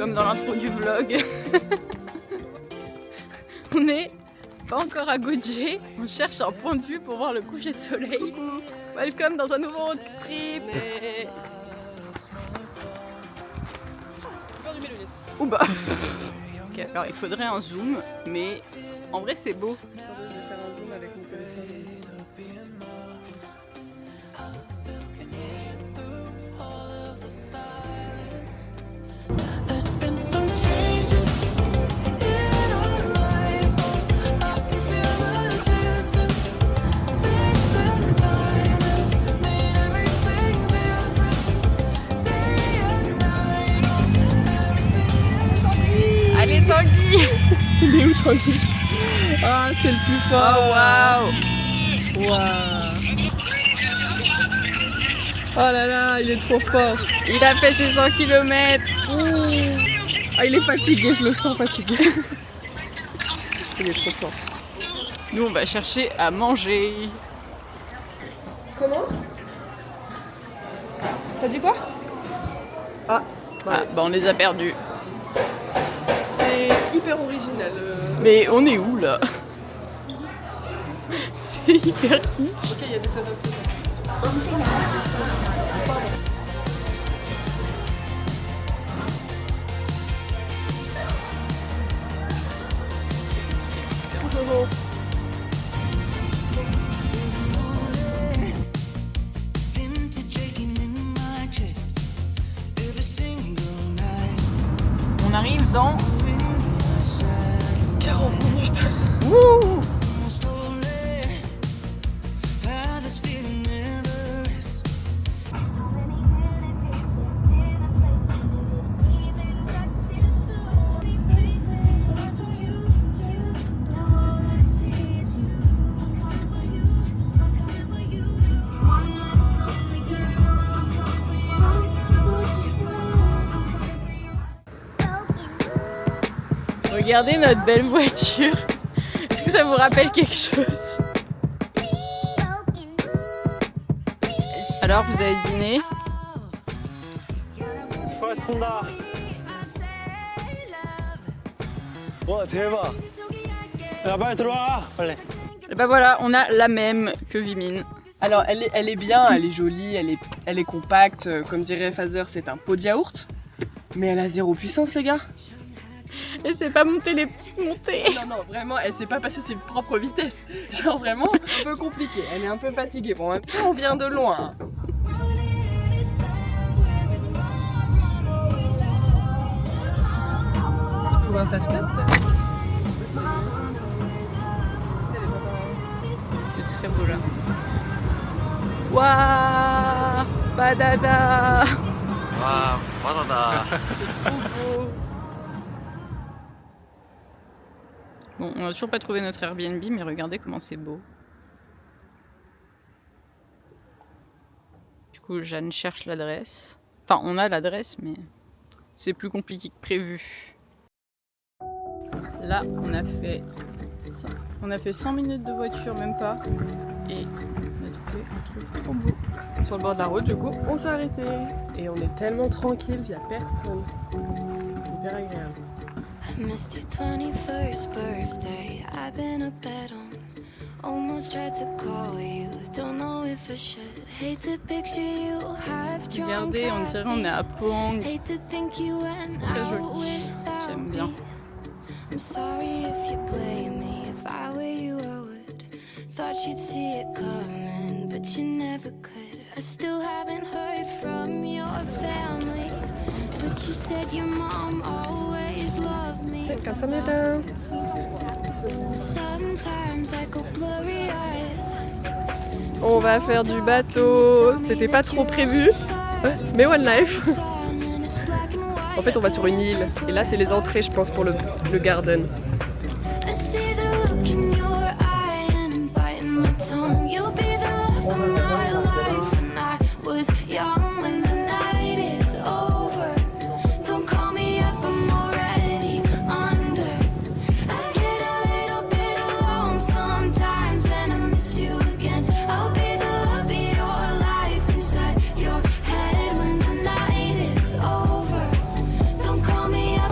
comme dans l'intro du vlog. On n'est pas encore à Gojé, on cherche un point de vue pour voir le coucher de soleil. Welcome dans un nouveau road trip. Ou bah. Ok, alors il faudrait un zoom, mais en vrai c'est beau. Je vais faire un zoom avec mon téléphone. Allez Tanguy. Il est où Tanguy? Ah, c'est le plus fort. Oh waouh. Waouh. Oh là là, il est trop fort. Il a fait ses 100 km. Ah, il est fatigué, je le sens fatigué. Il est trop fort. Nous on va chercher à manger. Comment? T'as dit quoi? Ah, Ah, bah on les a perdus. c'est hyper original. Mais on est où là? C'est hyper kitsch. Ok, il y a des sodas. On arrive dans 40 minutes. Wouh. Regardez notre belle voiture. Est-ce que ça vous rappelle quelque chose? Alors, vous avez dîné? 수고하셨습니다. 와 대박. 야 빨리 들어와 빨리. Et bah voilà, on a la même que Vimine. Alors, elle est bien, elle est jolie, elle est compacte. Comme dirait Fazer, c'est un pot de yaourt. Mais elle a zéro puissance, les gars. Elle sait pas monter les petites montées. Non, non, vraiment, elle sait pas passer ses propres vitesses. Genre vraiment un peu compliqué. Elle est un peu fatiguée. Bon, en même temps, on vient de loin. Tu trouves un taf-taf là? C'est très beau là. Waouh, badada. 와 바다다. Bon, on a toujours pas trouvé notre Airbnb, mais regardez comment c'est beau. Du coup, Jeanne cherche l'adresse. Enfin, on a l'adresse, mais c'est plus compliqué que prévu. Là, on a fait 100 minutes de voiture, même pas. Et on a trouvé un truc trop beau. Sur le bord de la route, du coup, on s'est arrêté. Et on est tellement tranquille, il n'y a personne. Hyper agréable. I missed your 21st birthday. I've been a bed on. Almost tried to call you. Don't know if I should. Hate to picture you half drunk. Regardez, on dirait on est à Pohang. Hate to think you went Très out joli. without J'aime bien. me. I'm sorry if you blame me. If I were you, I would. Thought you'd see it coming, but you never could. I still haven't heard from your family, but you said your mom always loved me. 감사합니다. Sometimes I go blurry-eyed. On va faire du bateau. C'était pas trop prévu, mais one life. En fait, on va sur une île. Et là, c'est les entrées, je pense, pour le garden. I see the look in your eye and I'm biting my tongue. You'll be the love of my life when I was young. When the night is over, don't call me up, I'm already under. I get a little bit alone sometimes and I miss you again. I'll be the love of your life inside your head when the night is over. Don't call me up.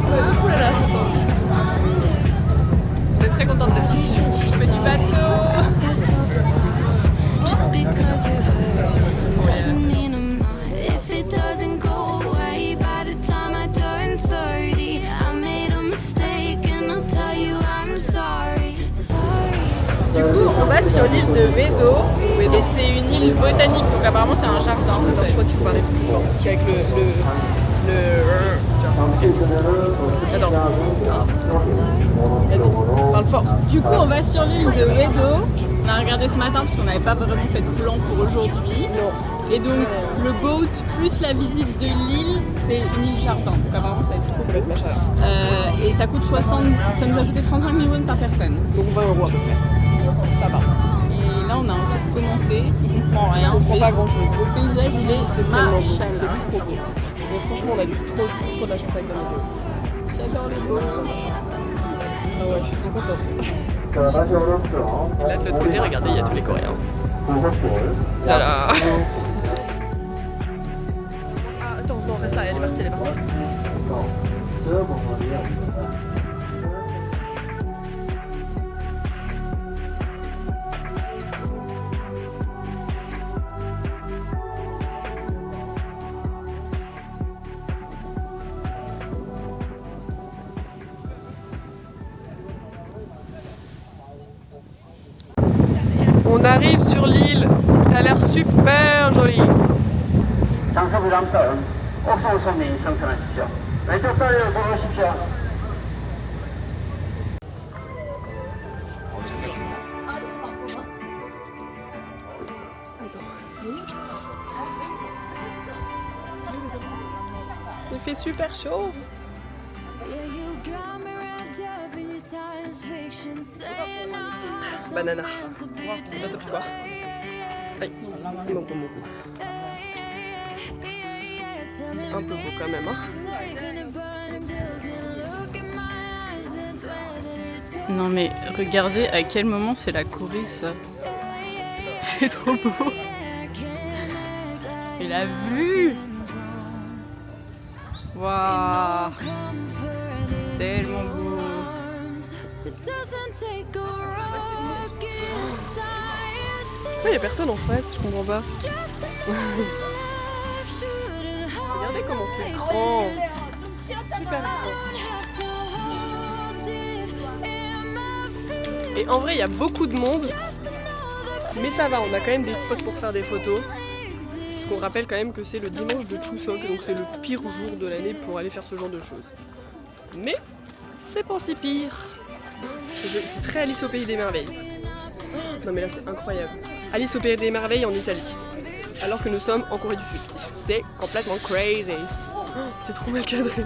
On va sur l'île de Wedo et c'est une île botanique donc apparemment c'est un jardin. Attends, je crois qu'il faut parler plus fort. Parce qu'avec le... Attends, stop. Vas-y, parle fort. Du coup on va sur l'île de Wedo. On a regardé ce matin parce qu'on n'avait pas vraiment fait de plan pour aujourd'hui. Et donc le boat plus la visite de l'île, c'est une île jardin. Donc apparemment ça va être trop Ça va être machin. Et ça coûte 60, ça nous a coûté 35 000 won par personne. Donc 20 € à peu près. Ça va. Et là on a un peu commenté, on comprend rien. On comprend pas grand chose. Le paysage il est C'est tellement beau. C'est machallah. trop beau. Donc franchement on a eu trop de la chance avec la météo. J'adore les boats. Ah ouais, je suis trop contente. Et là de l'autre côté, regardez, il y a tous les Coréens. Tada. Ah, attends, non, reste là, elle est partie, elle est partie. On arrive sur l'île, ça a l'air super joli. 장소 부담선 옥성 손님 승선하십시오. 왼쪽 다리를 보십시오. Il fait super chaud. Banana. Pas top score. Aïe, il manque mon goût. C'est un peu beau quand même, hein. Non mais regardez à quel moment c'est la Corée ça. C'est trop beau. Et la vue. Waouh. Tellement beau. Pourquoi il y a personne en face? Je comprends pas. Regardez comment c'est grand. Super grand. Et en vrai, il y a beaucoup de monde. Mais ça va, on a quand même des spots pour faire des photos. Parce qu'on rappelle quand même que c'est le dimanche de Chuseok, donc c'est le pire jour de l'année pour aller faire ce genre de choses. Mais c'est pas si pire. C'est très Alice au Pays des Merveilles. Non mais là c'est incroyable. Alice au Pays des Merveilles en Italie. Alors que nous sommes en Corée du Sud. C'est complètement crazy. C'est trop mal cadré.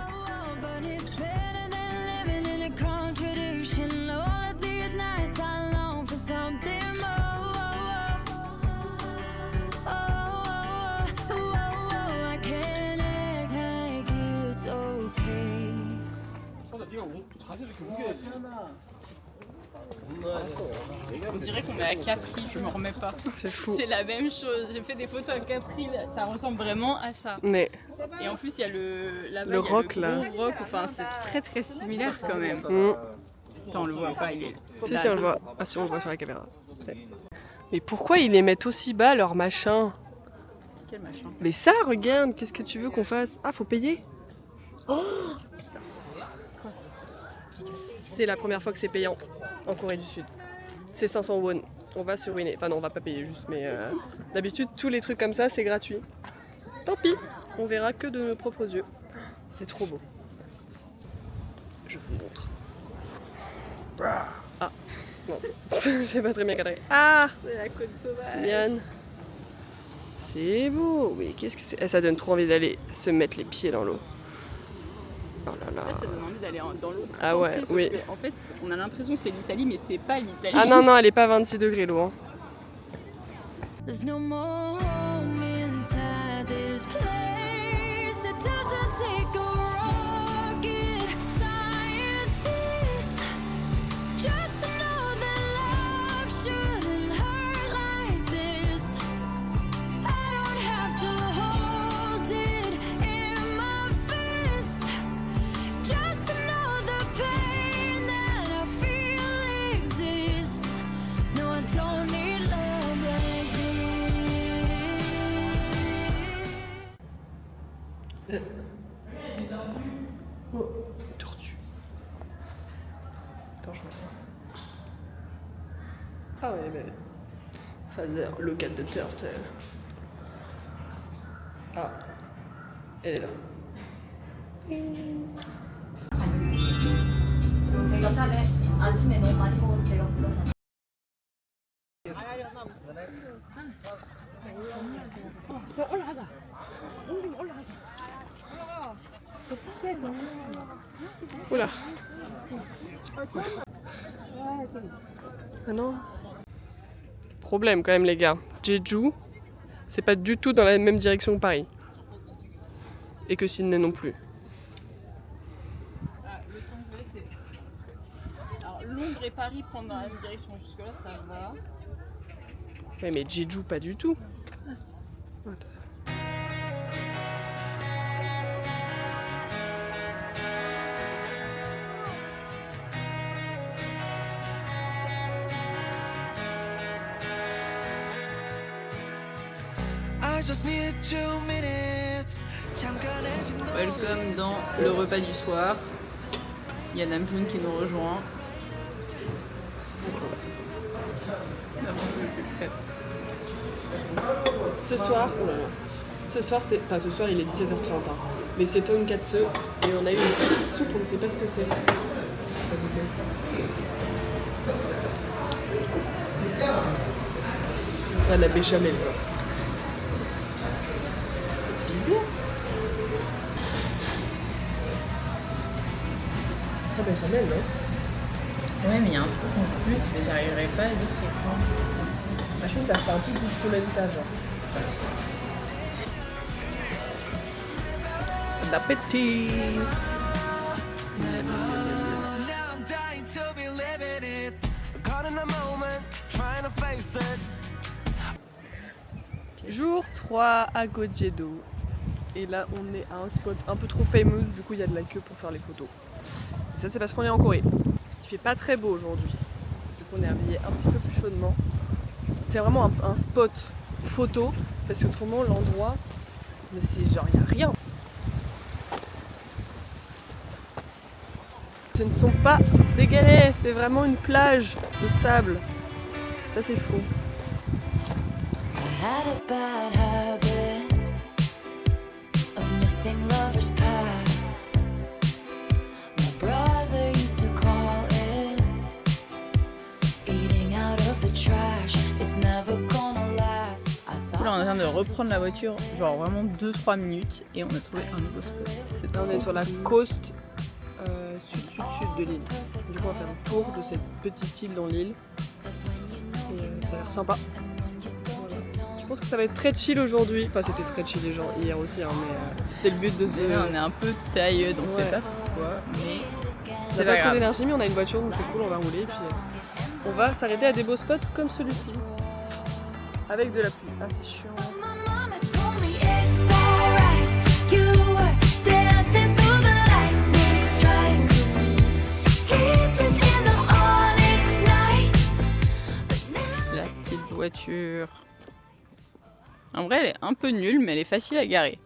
On dirait qu'on est à Capri, je me remets pas. C'est fou. C'est la même chose. J'ai fait des photos à Capri, ça ressemble vraiment à ça. Mais Et en plus il y a là-bas, Le il y a roc, le là. gros roc, enfin c'est très similaire quand même. Attends, on le voit pas, il est si si on le voit. Ah si on le voit sur la caméra. Mais pourquoi ils les mettent aussi bas leur machin? Quel machin? Mais ça regarde, qu'est-ce que tu veux qu'on fasse? Ah faut payer. Oh c'est la première fois que c'est payant en Corée du Sud. C'est 500 won. On va se ruiner. Enfin non, on va pas payer juste, mais d'habitude tous les trucs comme ça c'est gratuit. Tant pis, on verra que de nos propres yeux. C'est trop beau. Je vous montre. Ah, non, c'est pas très bien cadré. Ah, C'est la côte sauvage. Yann. C'est beau. Oui, qu'est-ce que c'est? Ça donne trop envie d'aller se mettre les pieds dans l'eau. Oh là là. En fait, ça donne envie d'aller dans l'eau. Ah ouais, entier, sauf oui. que, en fait, on a l'impression que c'est l'Italie, mais c'est pas l'Italie. Ah non, non, elle est pas 26 degrés l'eau. Hein. There's no more home inside this place. It doesn't take a rocket scientist just to know that love shouldn't hurt like this. I don't have to hold it in my fist just to know the pain that I feel exists. No, I don't need love like this. Tortue. Attends, je vois. Ah ouais, belle. Father, look at the turtle. Ah, elle est là. 괜찮네. 아침에 너무 많이 먹어서 배가 불러서. Oula. Ah non. Problème quand même les gars. Jeju, c'est pas du tout dans la même direction que Paris. Et que Sydney non plus. Ah, Los Angeles, c'est. Alors, Londres et Paris prendre dans la même direction, jusque-là, ça va. Ouais, mais Jeju, pas du tout. Welcome dans le repas du soir. Il y a Namjoon qui nous rejoint. Ce soir, ce soir c'est, enfin ce soir il est 17h30, hein. Mais c'est tonkatsu et on a eu une petite soupe, on ne sait pas ce que c'est. Ah, la béchamel quoi. C'est bizarre. Ah béchamel non? Ouais, mais il y a un truc en plus, mais j'arriverai pas à dire c'est quoi. Ah, je trouve que ça c'est un peu du polenta genre. Bon appétit. Jour 3 à Gojedo. Et là on est à un spot un peu trop famous, du coup il y a de la queue pour faire les photos. Et ça c'est parce qu'on est en Corée. Il fait pas très beau aujourd'hui. Du coup on est habillé un petit peu plus chaudement. C'est vraiment un spot photo parce qu'autrement l'endroit, mais c'est genre il n'y a rien. Ce ne sont pas des galets, c'est vraiment une plage de sable. Ça c'est fou. I had a bad habit of missing lovers past. My brother used to call it eating out of the trash. It's never gonna last. Là, on est en train de reprendre la voiture, genre vraiment 2-3 minutes, et on a trouvé un nouveau spot. Là on est sur la côte sud-sud-sud de l'île. Du coup on va faire un tour de cette petite île dans l'île. Et ça a l'air sympa. Voilà. Je pense que ça va être très chill aujourd'hui. Enfin c'était très chill les gens hier aussi, hein, mais c'est le but de ce... Déjà, on est un peu tailleux, donc Ouais. c'est pas pourquoi, mais On c'est n'a pas pas trop grave. d'énergie mais on a une voiture donc c'est cool, on va rouler. Puis on va s'arrêter à des beaux spots comme celui-ci. Avec de la pluie. Ah c'est chiant. My mama told me it's alright. You were dancing through the lightning strikes. Sleepless in the onyx night. But now La petite voiture. En vrai, elle est un peu nulle, mais elle est facile à garer.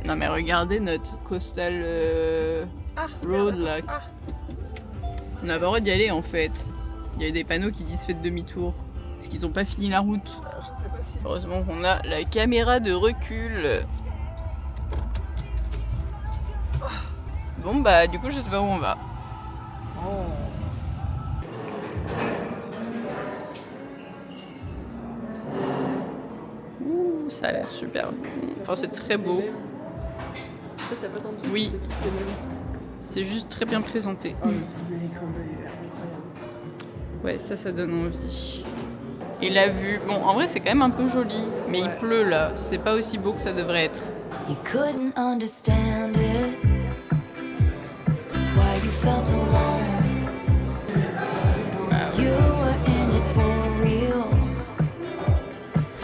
Non mais regardez notre coastal road là. On n'a pas le droit d'y aller en fait. Il y a des panneaux qui disent faites demi-tour. Parce qu'ils n'ont pas fini la route. Je sais pas si... Heureusement qu'on a la caméra de recul. Bon bah du coup je sais pas où on va. Ouh, ça a l'air super. Enfin c'est très beau. En fait, il n'y a pas tant de trucs, Oui. c'est tout les mêmes. C'est juste très bien présenté. L'écran bleu est incroyable. Ouais, ça donne envie. Et la vue, bon, en vrai, c'est quand même un peu joli, mais il pleut là. C'est pas aussi beau que ça devrait être. you couldn't understand it. Why you felt alone. You were in it for real.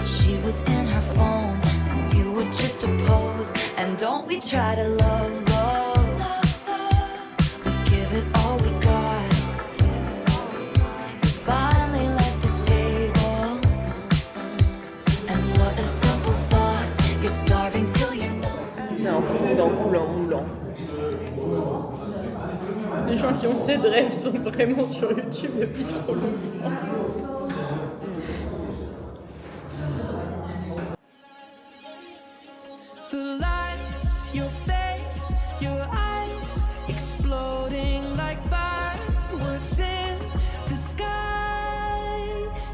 She was in her phone, and you were just a pose. And don't we try to love, love? We give it all we got. We finally left the table. And what a simple thought. You're starving till you're not. C'est un fondant coulant roulant. Les gens qui ont cette rêve sont vraiment sur YouTube depuis trop longtemps. The lights, your face, your eyes, exploding like fireworks in the sky.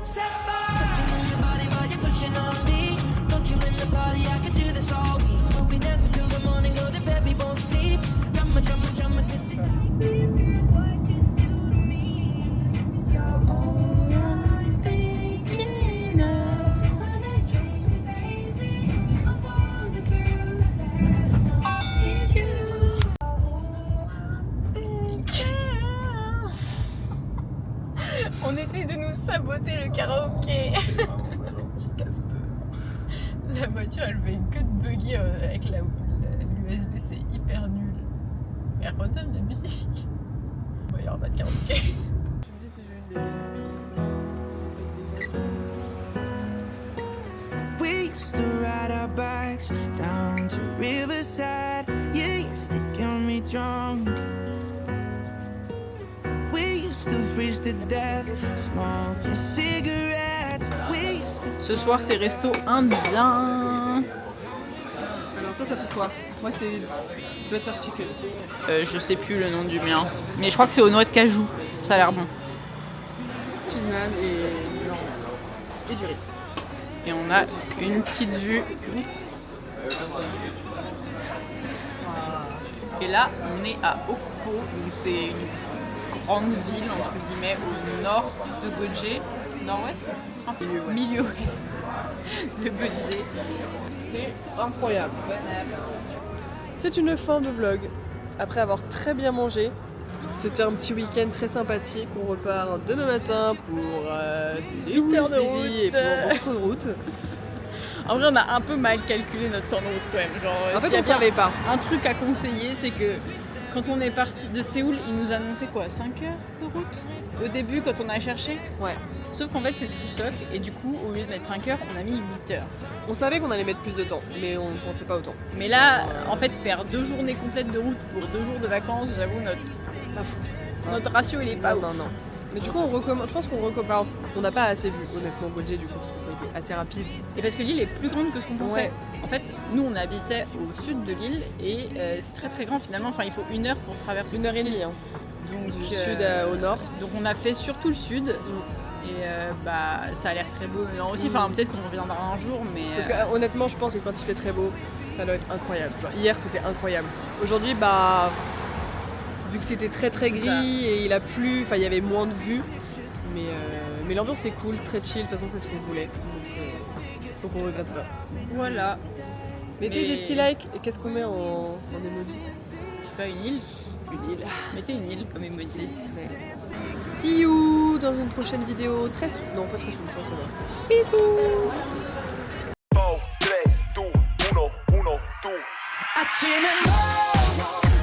Set fire. Touching on your body while you're pushing on me. Don't you in the body? I could do this all week. We'll be dancing till the morning, go to bed, we won't sleep. Drumma, drumma, drumma, this is. Please, girl, what you do to me? You're all I'm thinking of. And it drives me crazy. Of all the girls that it's you. On essaie de nous saboter le karaoké. La voiture elle fait une queue de buggy avec l'USB, c'est hyper nul. Elle redonne la musique. Bon, il n'y aura pas de karaoké. Tu me dis si j'ai une We used to ride our bikes down to Riverside. You used to get me drunk. We used to freeze to death, smoke your cigarettes. We used to. Ce soir c'est resto indien. Alors toi, t'as fait quoi? Moi, c'est butter chicken. Je sais plus le nom du mien. Mais je crois que c'est aux noix de cajou. Ça a l'air bon. Cheese naan et du riz. Et on a une petite vue. Et là, on est à Okpo, donc c'est une grande ville entre guillemets au nord de Gojé, nord-ouest, milieu-ouest de Gojé. C'est incroyable. C'est une fin de vlog. Après avoir très bien mangé, c'était un petit week-end très sympathique. On repart demain matin pour 8 heures de route et pour beaucoup de route. En vrai, on a un peu mal calculé notre temps de route quand même. Genre, En fait, s'il y a on savait pas. un truc à conseiller, c'est que quand on est parti de Séoul, ils nous annonçaient quoi, 5 heures de route au début quand on a cherché. Ouais. Sauf qu'en fait, c'est Chuseok et du coup, au lieu de mettre 5 heures, on a mis 8 heures. On savait qu'on allait mettre plus de temps, mais on ne pensait pas autant. Mais là, en fait, faire 2 journées complètes de route pour 2 jours de vacances, j'avoue, notre ratio, il est pas haut. Non. Mais du coup, on recommande. Je pense qu'on recommande. On n'a pas assez vu, honnêtement, Gojé du coup, parce que ça a été assez rapide. Et parce que l'île est plus grande que ce qu'on pensait. Ouais. En fait, nous, on habitait au sud de l'île et c'est très très grand finalement. Enfin, il faut 1 heure pour traverser. 1h30, hein. Donc, Du sud au nord. Donc on a fait surtout le sud. Et bah ça a l'air très beau le nord aussi. Enfin, peut-être qu'on reviendra un jour, mais. Parce que honnêtement, je pense que quand il fait très beau, ça doit être incroyable. Genre, hier, c'était incroyable. Aujourd'hui, bah. Vu que c'était très très gris et il a plu, enfin il y avait moins de vues. Mais l'ambiance est cool, très chill, de toute façon c'est ce qu'on voulait. Donc on regrette pas. Voilà. Mettez des petits likes et qu'est-ce qu'on met en emoji? Pas une île. Une île. Mettez une île comme emoji. See you dans une prochaine vidéo très soon. Non, pas très soon, ça va. Bisous. 아침에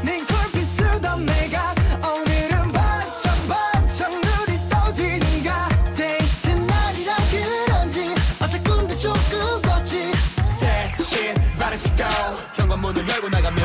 너네 콜빛 쓰던 내가 오늘은 반짝반짝 눈이 떠지는가 데이트 날이라 그런지 어제 꿈도 조금 꿨지 새신 바른 시간 현관문을 열고 나가면